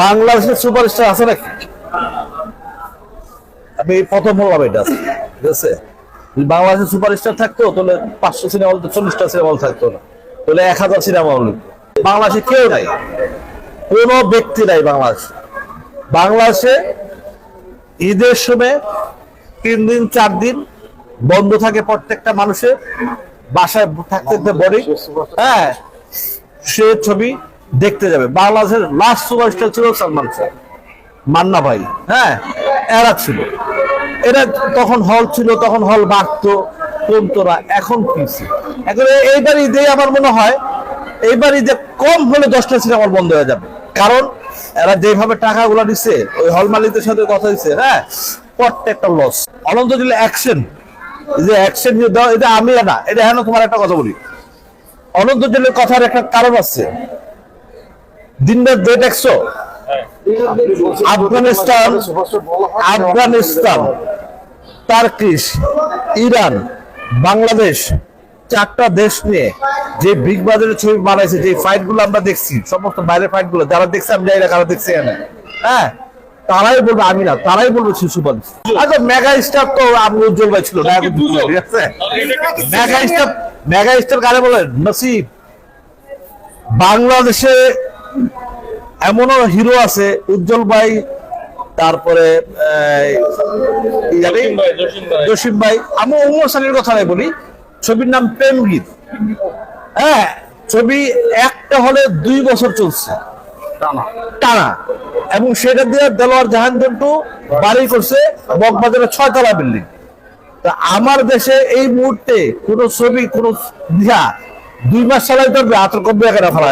বাংলাদেশের সুপারস্টার আছে নাকি? আমি প্রথম বললাম এটা, ঠিক আছে? যদি বাংলাদেশের সুপারস্টার থাকতো তাহলে 500 সিনেমা হল, 40টা সিনেমা হল থাকতো না, তাহলে 1000 সিনেমা হল। বাংলাদেশে কেউ নাই, কোনো ব্যক্তি নাই বাংলাদেশে। বাংলাদেশে ঈদের সময় 3 দিন 4 দিন বন্ধ থাকে প্রত্যেকটা মানুষের, বাসায় থাকতে বডি, হ্যাঁ, সে ছবি দেখতে যাবে। বাংলাদেশের লাস্ট সুপারস্টার ছিল সালমান খান, মান্না ভাই, হ্যাঁ, এরা ছিল। এরা তখন হল ছিল, তখন হল বাড়তো কমতো না। এখন কি এখন এইবার ঈদে আমার মনে হয় এইবার ঈদে কম হলে 10টা সিনেমা বন্ধ হয়ে যাবে। কারণ এরা যেভাবে টাকাগুলো দিচ্ছে, ওই হল মালিকদের সাথে কথা দিচ্ছে, হ্যাঁ, প্রত্যেকটা লস। অনন্ত দিলে অ্যাকশন, যে অ্যাকশন দাও, এটা আমি না, এটা হেন তোমার একটা কথা বলি। অনন্ত জেলের কথার একটা কারণ আছে। দিনরাত date 100, Afghanistan, Turkish, Iran, Bangladesh, 4টা দেশ নিয়ে যে বিগ বাজারের ছবি বানাইছে, যে ফাইট গুলো আমরা দেখছি, সমস্ত বাইরের ফাইট গুলো যারা দেখছে, আমি যাই না কারা দেখছে, হ্যাঁ, তারাই বলবে, আমি না, তারাই বলবে শিশুপাল। আচ্ছা, মেগা স্টার তো আমি উজ্জ্বল ভাই ছিল, ঠিক আছে? মেগা স্টার কারে বলে? নসিব। বাংলাদেশে এমনও হিরো আছে, উজ্জ্বল ভাই, তারপরে জসিম ভাই। আমি ওমর সানির কথা নাই বলি, ছবির নাম প্রেম গীত, হ্যাঁ, ছবি একটা হলে 2 বছর চলছে টানা, এবং সেটা দিয়ে দেলোয়ার জাহান জন্টু বাড়ি করছে মগবাজারের 6 তলা বিল্ডিং। তা আমার দেশে এই মুহূর্তে কোন ছবি, কোন 2 মাস চালাই করবে, আতর করবে, এখানে ফেলা